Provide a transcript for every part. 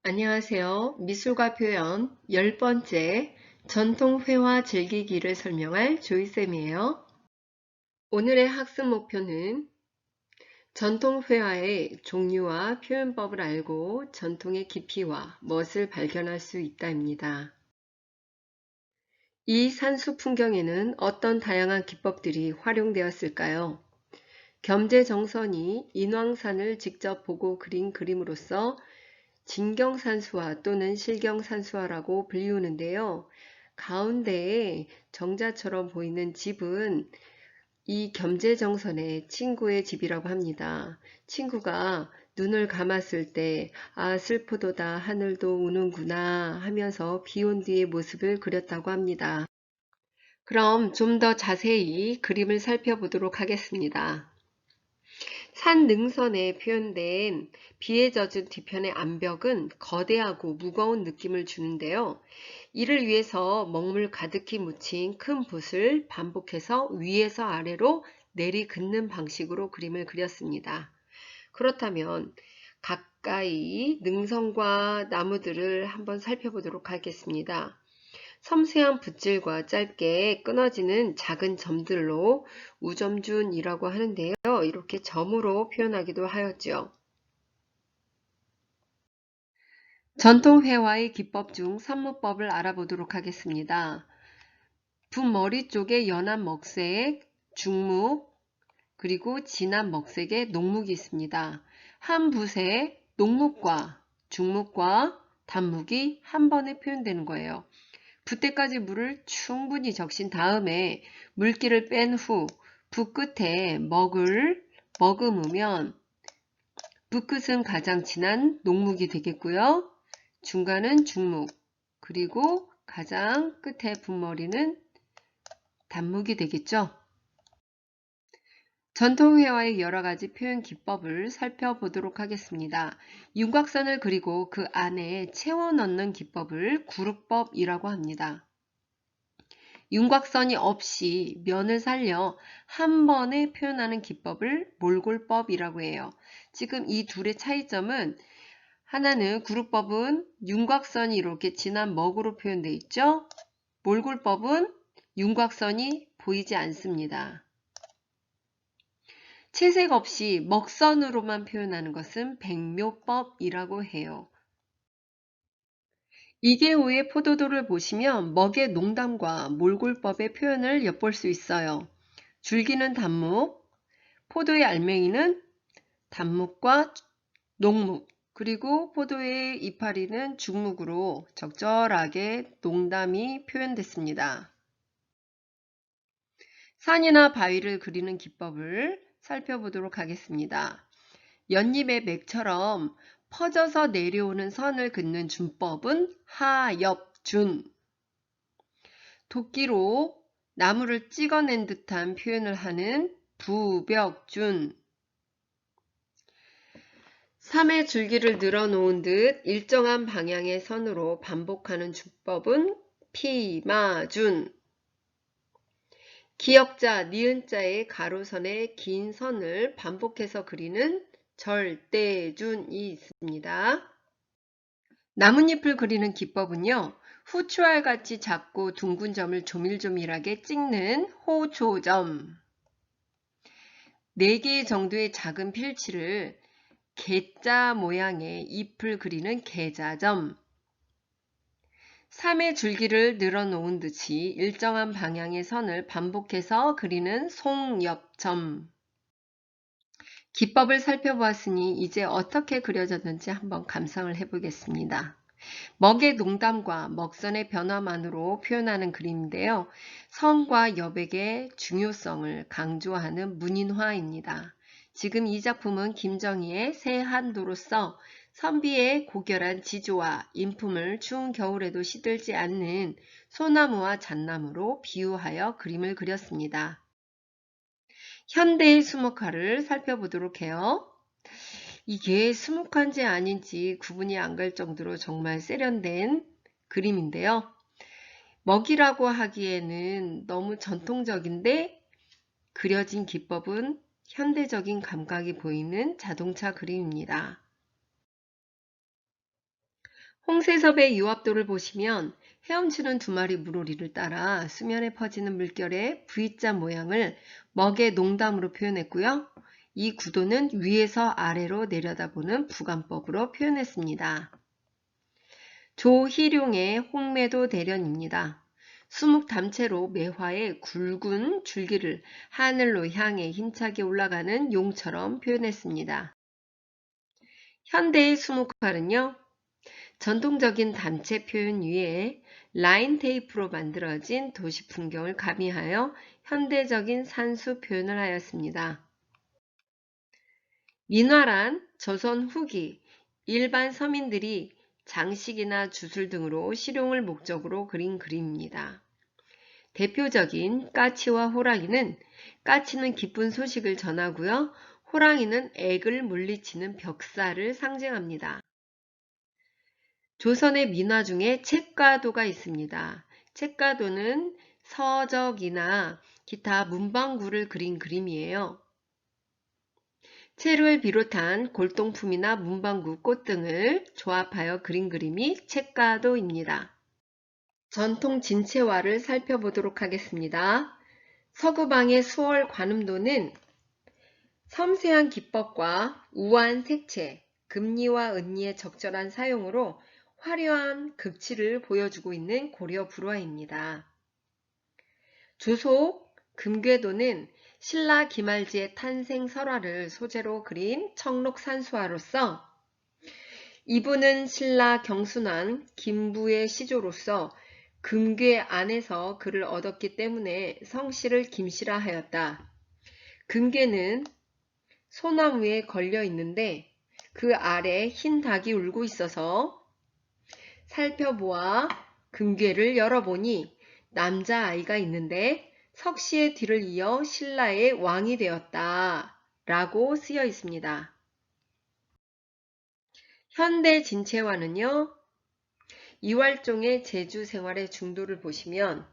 안녕하세요. 미술과 표현 10번째 전통회화 즐기기를 설명할 조이쌤이에요. 오늘의 학습 목표는 전통회화의 종류와 표현법을 알고 전통의 깊이와 멋을 발견할 수 있다입니다. 이 산수 풍경에는 어떤 다양한 기법들이 활용되었을까요? 겸재정선이 인왕산을 직접 보고 그린 그림으로서 진경산수화 또는 실경산수화라고 불리우는데요. 가운데에 정자처럼 보이는 집은 이 겸재정선의 친구의 집이라고 합니다. 친구가 눈을 감았을 때 슬프도다 하늘도 우는구나 하면서 비온 뒤의 모습을 그렸다고 합니다. 그럼 좀 더 자세히 그림을 살펴보도록 하겠습니다. 산 능선에 표현된 비에 젖은 뒤편의 암벽은 거대하고 무거운 느낌을 주는데요. 이를 위해서 먹물 가득히 묻힌 큰 붓을 반복해서 위에서 아래로 내리긋는 방식으로 그림을 그렸습니다. 그렇다면 가까이 능선과 나무들을 한번 살펴보도록 하겠습니다. 섬세한 붓질과 짧게 끊어지는 작은 점들로 우점준이라고 하는데요. 이렇게 점으로 표현하기도 하였죠. 전통회화의 기법 중 산무법을 알아보도록 하겠습니다. 붓머리 쪽에 연한 먹색, 중묵, 그리고 진한 먹색의 녹묵이 있습니다. 한 붓에 녹묵과 중묵과 단묵이 한 번에 표현되는 거예요. 붓대까지 물을 충분히 적신 다음에 물기를 뺀 후 붓 끝에 먹을 머금으면 붓 끝은 가장 진한 녹묵이 되겠고요. 중간은 중묵, 그리고 가장 끝에 붓머리는 단묵이 되겠죠. 전통회화의 여러가지 표현 기법을 살펴보도록 하겠습니다. 윤곽선을 그리고 그 안에 채워 넣는 기법을 구룩법이라고 합니다. 윤곽선이 없이 면을 살려 한 번에 표현하는 기법을 몰골법이라고 해요. 지금 이 둘의 차이점은 하나는 구룩법은 윤곽선이 이렇게 진한 먹으로 표현되어 있죠. 몰골법은 윤곽선이 보이지 않습니다. 채색 없이 먹선으로만 표현하는 것은 백묘법이라고 해요. 이계호의 포도도를 보시면 먹의 농담과 몰골법의 표현을 엿볼 수 있어요. 줄기는 단묵, 포도의 알맹이는 단묵과 녹묵, 그리고 포도의 이파리는 중묵으로 적절하게 농담이 표현됐습니다. 산이나 바위를 그리는 기법을 살펴보도록 하겠습니다. 연잎의 맥처럼 퍼져서 내려오는 선을 긋는 준법은 하엽준. 도끼로 나무를 찍어낸 듯한 표현을 하는 부벽준. 삼의 줄기를 늘어놓은 듯 일정한 방향의 선으로 반복하는 주법은 피마준. 기역자, 니은자의 가로선에 긴 선을 반복해서 그리는 절대준이 있습니다. 나뭇잎을 그리는 기법은요. 후추알같이 작고 둥근 점을 조밀조밀하게 찍는 호초점. 4개 정도의 작은 필치를 개자 모양의 잎을 그리는 개자점. 3의 줄기를 늘어놓은 듯이 일정한 방향의 선을 반복해서 그리는 송엽점. 기법을 살펴보았으니 이제 어떻게 그려졌는지 한번 감상을 해보겠습니다. 먹의 농담과 먹선의 변화만으로 표현하는 그림인데요. 선과 여백의 중요성을 강조하는 문인화입니다. 지금 이 작품은 김정희의 새 한도로서 선비의 고결한 지조와 인품을 추운 겨울에도 시들지 않는 소나무와 잣나무로 비유하여 그림을 그렸습니다. 현대의 수묵화를 살펴보도록 해요. 이게 수묵화인지 아닌지 구분이 안 갈 정도로 정말 세련된 그림인데요. 먹이라고 하기에는 너무 전통적인데 그려진 기법은 현대적인 감각이 보이는 자동차 그림입니다. 홍세섭의 유압도를 보시면 헤엄치는 두 마리 물오리를 따라 수면에 퍼지는 물결의 V자 모양을 먹의 농담으로 표현했고요. 이 구도는 위에서 아래로 내려다보는 부관법으로 표현했습니다. 조희룡의 홍매도 대련입니다. 수묵담채로 매화의 굵은 줄기를 하늘로 향해 힘차게 올라가는 용처럼 표현했습니다. 현대의 수묵화는요, 전통적인 단체 표현 위에 라인 테이프로 만들어진 도시 풍경을 가미하여 현대적인 산수 표현을 하였습니다. 민화란 조선 후기 일반 서민들이 장식이나 주술 등으로 실용을 목적으로 그린 그림입니다. 대표적인 까치와 호랑이는 까치는 기쁜 소식을 전하고요. 호랑이는 액을 물리치는 벽사를 상징합니다. 조선의 민화 중에 책가도가 있습니다. 책가도는 서적이나 기타 문방구를 그린 그림이에요. 채를 비롯한 골동품이나 문방구, 꽃 등을 조합하여 그린 그림이 책가도입니다. 전통 진채화를 살펴보도록 하겠습니다. 서구방의 수월 관음도는 섬세한 기법과 우아한 색채, 금리와 은리의 적절한 사용으로 화려한 극치를 보여주고 있는 고려 불화입니다. 주속 금궤도는 신라 김할지의 탄생 설화를 소재로 그린 청록산수화로서 이분은 신라 경순한 김부의 시조로서 금궤 안에서 그를 얻었기 때문에 성씨를 김씨라 하였다. 금궤는 소나무에 걸려 있는데 그 아래 흰 닭이 울고 있어서 살펴보아 금궤를 열어보니 남자아이가 있는데 석씨의 뒤를 이어 신라의 왕이 되었다 라고 쓰여 있습니다. 현대 진채화는요, 이활종의 제주 생활의 중도를 보시면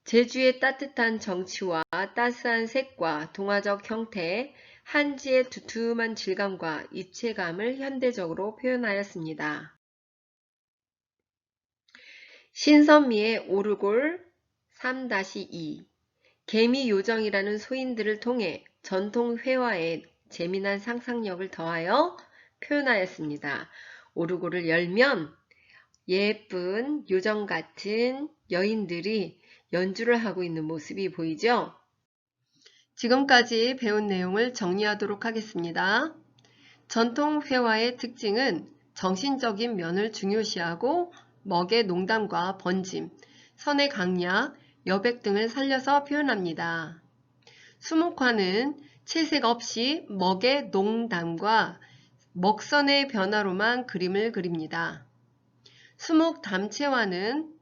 제주의 따뜻한 정치와 따스한 색과 동화적 형태, 한지의 두툼한 질감과 입체감을 현대적으로 표현하였습니다. 신선미의 오르골 3-2 개미요정이라는 소인들을 통해 전통 회화에 재미난 상상력을 더하여 표현하였습니다. 오르골을 열면 예쁜 요정 같은 여인들이 연주를 하고 있는 모습이 보이죠? 지금까지 배운 내용을 정리하도록 하겠습니다. 전통 회화의 특징은 정신적인 면을 중요시하고 먹의 농담과 번짐, 선의 강약, 여백 등을 살려서 표현합니다. 수묵화는 채색 없이 먹의 농담과 먹선의 변화로만 그림을 그립니다. 수묵담채화는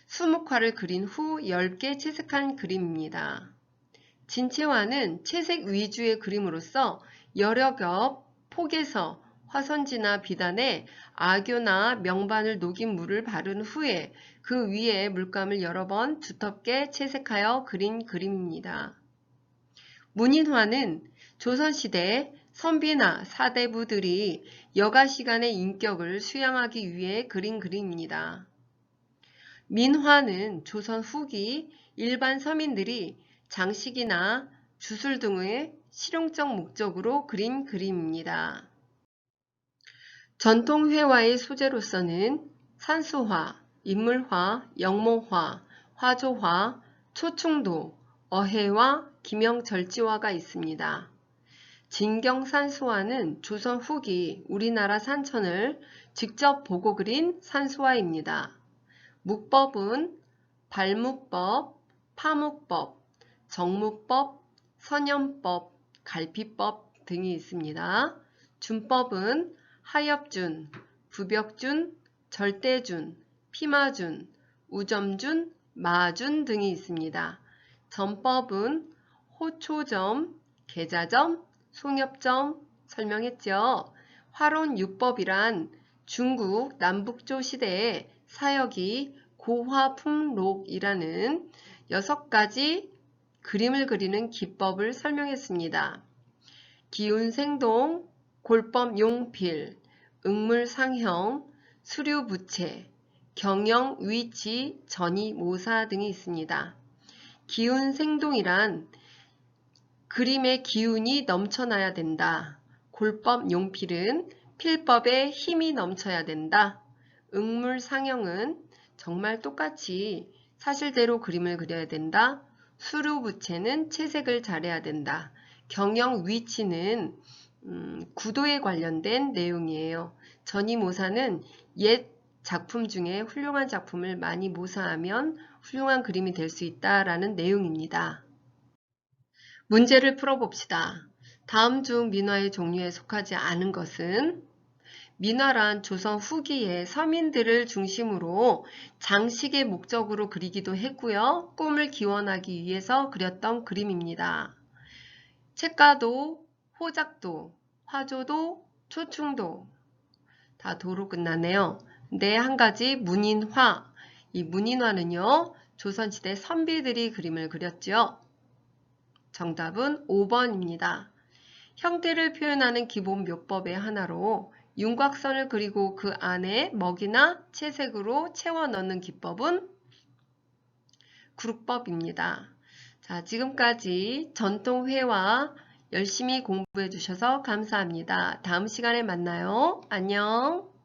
수묵화를 그린 후 10개 채색한 그림입니다. 진채화는 채색 위주의 그림으로서 여러 겹 폭에서 화선지나 비단에 악교나 명반을 녹인 물을 바른 후에 그 위에 물감을 여러 번 두텁게 채색하여 그린 그림입니다. 문인화는 조선시대 선비나 사대부들이 여가 시간의 인격을 수양하기 위해 그린 그림입니다. 민화는 조선 후기 일반 서민들이 장식이나 주술 등의 실용적 목적으로 그린 그림입니다. 전통 회화의 소재로서는 산수화, 인물화, 영몽화, 화조화, 초충도, 어해화, 기명절지화가 있습니다. 진경산수화는 조선 후기 우리나라 산천을 직접 보고 그린 산수화입니다. 묵법은 발묵법, 파묵법, 정묵법, 선염법, 갈피법 등이 있습니다. 준법은 하엽준, 부벽준, 절대준, 피마준, 우점준, 마준 등이 있습니다. 점법은 호초점, 계자점, 송엽점 설명했죠. 화론유법이란 중국 남북조 시대에 사역이 고화풍록이라는 6가지 그림을 그리는 기법을 설명했습니다. 기운생동, 골법용필, 응물상형, 수류 부채, 경영 위치, 전이 모사 등이 있습니다. 기운 생동이란 그림의 기운이 넘쳐나야 된다. 골법 용필은 필법에 힘이 넘쳐야 된다. 응물상형은 정말 똑같이 사실대로 그림을 그려야 된다. 수류부채는 채색을 잘해야 된다. 경영 위치는 구도에 관련된 내용이에요. 전이모사는 옛 작품 중에 훌륭한 작품을 많이 모사하면 훌륭한 그림이 될 수 있다라는 내용입니다. 문제를 풀어봅시다. 다음 중 민화의 종류에 속하지 않은 것은 민화란 조선 후기에 서민들을 중심으로 장식의 목적으로 그리기도 했고요. 꿈을 기원하기 위해서 그렸던 그림입니다. 책가도, 호작도, 화조도, 초충도 다 도로 끝나네요. 네, 한 가지 문인화. 이 문인화는요. 조선시대 선비들이 그림을 그렸죠. 정답은 5번입니다. 형태를 표현하는 기본 묘법의 하나로 윤곽선을 그리고 그 안에 먹이나 채색으로 채워 넣는 기법은 구룩법입니다. 자, 지금까지 전통회화 열심히 공부해 주셔서 감사합니다. 다음 시간에 만나요. 안녕.